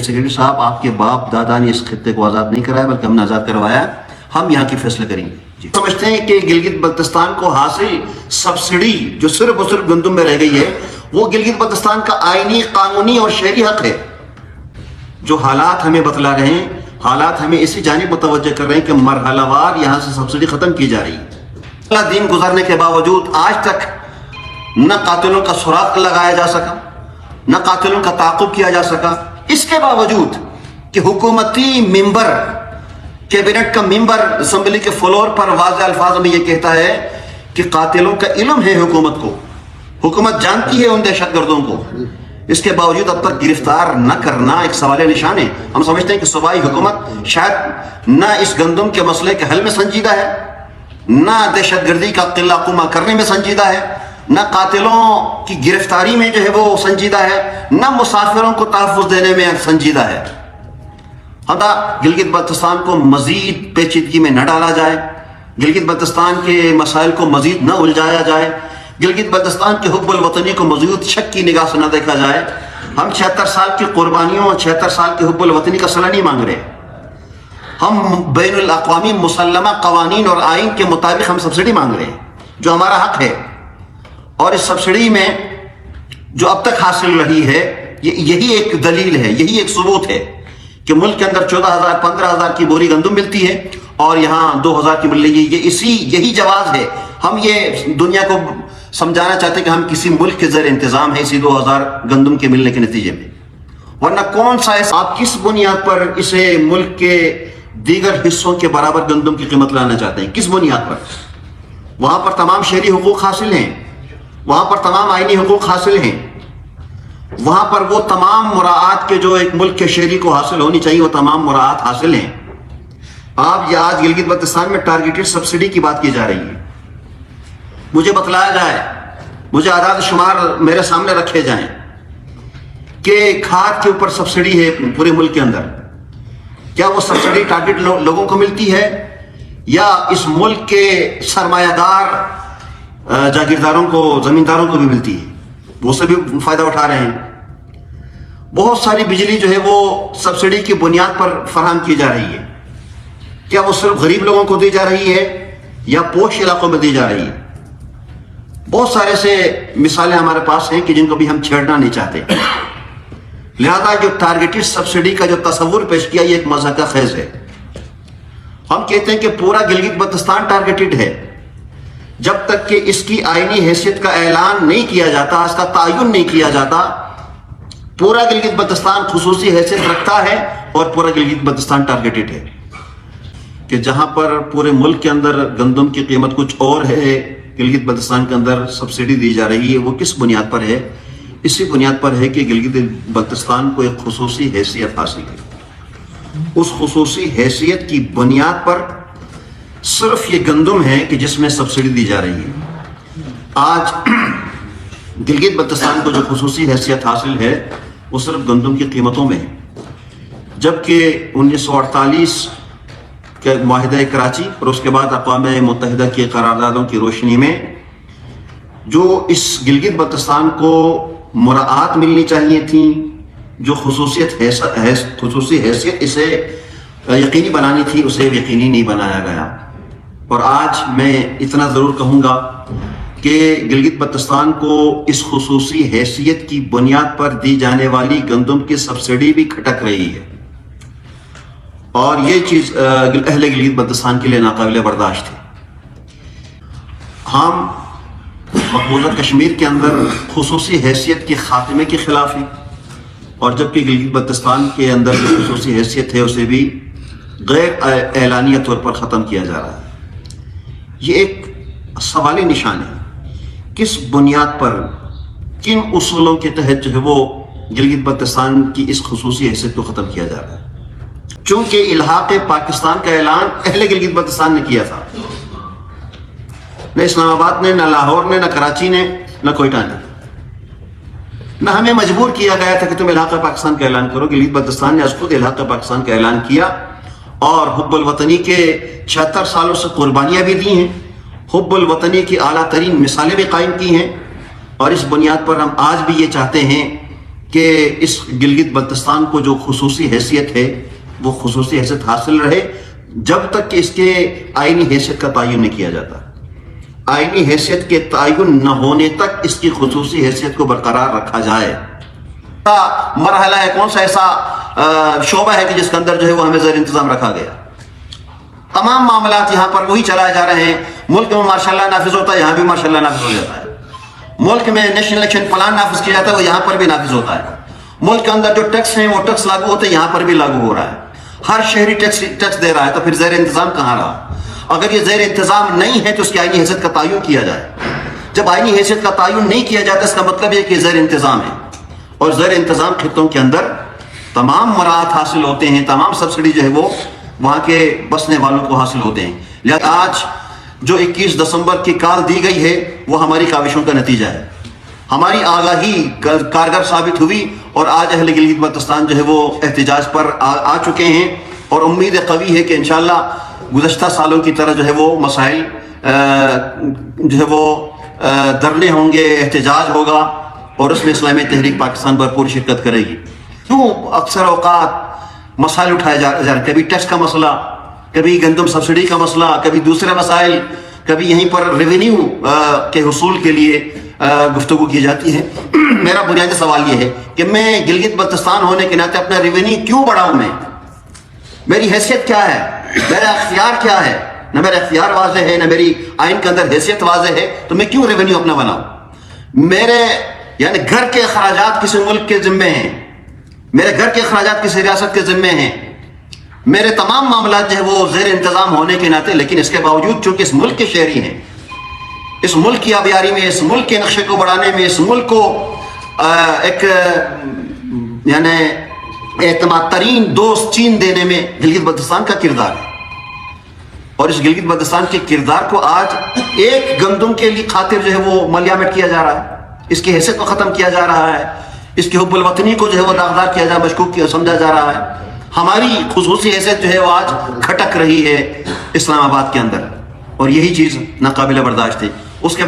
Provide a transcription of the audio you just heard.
Secretary صاحب آپ کے باپ دادا نے اس خطے کو آزاد نہیں کرایا بلکہ ہم نے آزاد کروایا، ہم یہاں کی فیصلہ کریں گے. جی سمجھتے ہیں کہ گلگت بلتستان کو حاصل سبسڈی جو صرف اور صرف گندم میں رہ گئی ہے وہ گلگت بلتستان کا آئینی، قانونی اور شہری حق ہے. جو حالات ہمیں بتلا رہے ہیں، حالات ہمیں اسی جانب متوجہ کر رہے ہیں کہ مرحلہ وار یہاں سے سبسڈی ختم کی جا رہی ہے. اللہ دین گزرنے کے باوجود آج تک نہ قاتلوں کا سراغ لگایا جا سکا، نہ قاتلوں کا تعاقب کیا جا سکا. اس کے باوجود کہ حکومتی ممبر، کیبنٹ کا ممبر اسمبلی کے فلور پر واضح الفاظ میں یہ کہتا ہے کہ قاتلوں کا علم ہے حکومت کو، حکومت جانتی ہے ان دہشت گردوں کو، اس کے باوجود اب تک گرفتار نہ کرنا ایک سوال نشان ہے. ہم سمجھتے ہیں کہ صوبائی حکومت شاید نہ اس گندم کے مسئلے کے حل میں سنجیدہ ہے، نہ دہشت گردی کا قلہ قمہ کرنے میں سنجیدہ ہے، نہ قاتلوں کی گرفتاری میں جو ہے وہ سنجیدہ ہے، نہ مسافروں کو تحفظ دینے میں سنجیدہ ہے. ہاں گلگت بلتستان کو مزید پیچیدگی میں نہ ڈالا جائے، گلگت بلتستان کے مسائل کو مزید نہ الجھایا جائے، گلگت بلتستان کے حب الوطنی کو مزید شک کی نگاہ سے نہ دیکھا جائے. ہم 76 سال کی قربانیوں اور 76 سال کے حب الوطنی کا صلہ نہیں مانگ رہے. ہم بین الاقوامی مسلمہ قوانین اور آئین کے مطابق ہم سبسڈی مانگ رہے ہیں جو ہمارا حق ہے. اور اس سبسڈی میں جو اب تک حاصل رہی ہے یہی ایک دلیل ہے، یہی ایک ثبوت ہے کہ ملک کے اندر 14,000 15,000 کی بوری گندم ملتی ہے اور یہاں 2,000 کی مل رہی ہے. یہی جواز ہے. ہم یہ دنیا کو سمجھانا چاہتے ہیں کہ ہم کسی ملک کے زیر انتظام ہیں اسی 2,000 گندم کے ملنے کے نتیجے میں، ورنہ کون سا آپ کس بنیاد پر اسے ملک کے دیگر حصوں کے برابر گندم کی قیمت لانا چاہتے ہیں؟ کس بنیاد پر؟ وہاں پر تمام شہری حقوق حاصل ہیں، وہاں پر تمام آئینی حقوق حاصل ہیں، وہاں پر وہ تمام مراعات کے جو ایک ملک کے شہری کو حاصل ہونی چاہیے وہ تمام مراعات حاصل ہیں. آپ یہ آج گلگت بلتستان میں ٹارگیٹڈ سبسڈی کی بات کی جا رہی ہے. مجھے بتلایا جائے، مجھے اعداد شمار میرے سامنے رکھے جائیں کہ کھاد کے اوپر سبسڈی ہے پورے ملک کے اندر. کیا وہ سبسڈی ٹارگیٹ لوگوں کو ملتی ہے یا اس ملک کے سرمایہ دار جاگیرداروں کو، زمینداروں کو بھی ملتی ہے؟ وہ سے بھی فائدہ اٹھا رہے ہیں. بہت ساری بجلی جو ہے وہ سبسڈی کی بنیاد پر فراہم کی جا رہی ہے. کیا وہ صرف غریب لوگوں کو دی جا رہی ہے یا پوش علاقوں میں دی جا رہی ہے؟ بہت سارے سے مثالیں ہمارے پاس ہیں کہ جن کو بھی ہم چھیڑنا نہیں چاہتے. لہذا جو ٹارگیٹڈ سبسڈی کا جو تصور پیش کیا یہ ایک مضحکہ خیز ہے. ہم کہتے ہیں کہ پورا گلگت بلتستان ٹارگیٹڈ ہے. جب تک کہ اس کی آئینی حیثیت کا اعلان نہیں کیا جاتا، اس کا تعین نہیں کیا جاتا، پورا گلگت بلتستان خصوصی حیثیت رکھتا ہے اور پورا گلگت بلتستان ٹارگیٹڈ ہے. کہ جہاں پر پورے ملک کے اندر گندم کی قیمت کچھ اور ہے، گلگت بلتستان کے اندر سبسڈی دی جا رہی ہے. وہ کس بنیاد پر ہے؟ اسی بنیاد پر ہے کہ گلگت بلتستان کو ایک خصوصی حیثیت حاصل ہے. اس خصوصی حیثیت کی بنیاد پر صرف یہ گندم ہے کہ جس میں سبسڈی دی جا رہی ہے. آج گلگت بلتستان کو جو خصوصی حیثیت حاصل ہے وہ صرف گندم کی قیمتوں میں ہے، جبکہ 1948 کے معاہدہ کراچی اور اس کے بعد اقوام متحدہ کی قراردادوں کی روشنی میں جو اس گلگت بلتستان کو مراعات ملنی چاہیے تھیں، جو خصوصی حیثیت اسے یقینی بنانی تھی، اسے یقینی نہیں بنایا گیا. اور آج میں اتنا ضرور کہوں گا کہ گلگت بلتستان کو اس خصوصی حیثیت کی بنیاد پر دی جانے والی گندم کی سبسڈی بھی کھٹک رہی ہے، اور یہ چیز اہل گلگت بلتستان کے لیے ناقابل برداشت ہے. ہم مقبوضہ کشمیر کے اندر خصوصی حیثیت کے خاتمے کے خلاف ہیں، اور جبکہ گلگت بلتستان کے اندر جو خصوصی حیثیت ہے اسے بھی غیر اعلانیہ طور پر ختم کیا جا رہا ہے. یہ ایک سوالی نشان ہے، کس بنیاد پر، کن اصولوں کے تحت جو ہے وہ گلگت بلتستان کی اس خصوصی حیثیت کو ختم کیا جا رہا ہے؟ چونکہ الحاق پاکستان کا اعلان اہل گلگت بلتستان نے کیا تھا، نہ اسلام آباد نے، نہ لاہور نے، نہ کراچی نے، نہ کوئٹہ نے. نہ ہمیں مجبور کیا گیا تھا کہ تم الحاق پاکستان کا اعلان کرو. گلگت بلتستان نے از خود الحاق پاکستان کا اعلان کیا اور حب الوطنی کے 76 سالوں سے قربانیاں بھی دی ہیں، حب الوطنی کی اعلیٰ ترین مثالیں بھی قائم کی ہیں. اور اس بنیاد پر ہم آج بھی یہ چاہتے ہیں کہ اس گلگت بلتستان کو جو خصوصی حیثیت ہے وہ خصوصی حیثیت حاصل رہے جب تک کہ اس کے آئینی حیثیت کا تعین نہیں کیا جاتا. آئینی حیثیت کے تعین نہ ہونے تک اس کی خصوصی حیثیت کو برقرار رکھا جائے. مرحلہ ہے کون سا ایسا شعبہ ہے کہ جس کے اندر جو ہے وہ ہمیں زیر انتظام رکھا گیا. تمام معاملات یہاں پر وہی چلائے جا رہے ہیں. ملک میں ماشاءاللہ نافذ ہوتا ہے, یہاں بھی ماشاءاللہ نافذ ہو جاتا ہے. ملک میں نیشنل الیکشن پلان نافذ کیا جاتا ہے, وہ یہاں پر بھی نافذ ہوتا ہے. ملک کے اندر جو ٹیکس ہیں وہ ٹیکس لاگو ہوتے ہیں, یہاں پر بھی لاگو ہو رہا ہے. ہر شہری ٹیکس دے رہا ہے, تو پھر زیر انتظام کہاں رہا؟ اگر یہ زیر انتظام نہیں ہے تو اس کی آئینی حیثیت کا تعین کیا جائے. جب آئینی حیثیت کا تعین نہیں کیا جاتا اس کا مطلب یہ کہ زیر انتظام ہے, اور زیر انتظام خطوں کے اندر تمام مراعات حاصل ہوتے ہیں, تمام سبسڈی جو ہے وہ وہاں کے بسنے والوں کو حاصل ہوتے ہیں. لہذا آج جو 21 دسمبر کی کال دی گئی ہے وہ ہماری کاوشوں کا نتیجہ ہے. ہماری آگاہی کارگر ثابت ہوئی اور آج اہل گلگت بلتستان جو ہے وہ احتجاج پر آ چکے ہیں, اور امید قوی ہے کہ انشاءاللہ گزشتہ سالوں کی طرح جو ہے وہ مسائل جو ہے وہ دھرنے ہوں گے, احتجاج ہوگا, اور اس میں اسلامی تحریک پاکستان بھرپور شرکت کرے گی. کیوں اکثر اوقات مسائل اٹھائے جا رہے ہیں, کبھی ٹیکس کا مسئلہ, کبھی گندم سبسڈی کا مسئلہ, کبھی دوسرے مسائل, کبھی یہیں پر ریونیو کے حصول کے لیے گفتگو کی جاتی ہے. میرا بنیادی سوال یہ ہے کہ میں گلگت بلتستان ہونے کے ناطے اپنا ریونیو کیوں بڑھاؤں؟ میں میری حیثیت کیا ہے, میرا اختیار کیا ہے؟ نہ میرا اختیار واضح ہے, نہ میری آئین کے اندر حیثیت واضح ہے, تو میں کیوں ریونیو اپنا بناؤں؟ میرے یعنی گھر کے اخراجات کسی ملک کے ذمے ہیں, میرے گھر کے اخراجات کسی ریاست کے ذمے ہیں, میرے تمام معاملات جو ہے وہ زیر انتظام ہونے کے ناطے, لیکن اس کے باوجود چونکہ اس ملک کے شہری ہیں, اس ملک کی آبیاری میں, اس ملک کے نقشے کو بڑھانے میں, اس ملک کو ایک یعنی اعتماد ترین دوست چین دینے میں گلگت بلتستان کا کردار ہے. اور اس گلگت بلتستان کے کردار کو آج ایک گندم کے لیے خاطر جو ہے وہ ملیامت کیا جا رہا ہے, اس کی حیثیت کو ختم کیا جا رہا ہے, اس کی حب الوطنی کو جو ہے وہ داغدار کیا جا رہا ہے, مشکوک کیا سمجھا جا رہا ہے. ہماری خصوصی حیثیت جو ہے وہ آج کھٹک رہی ہے اسلام آباد کے اندر, اور یہی چیز ناقابل برداشت ہے. اس کے بعد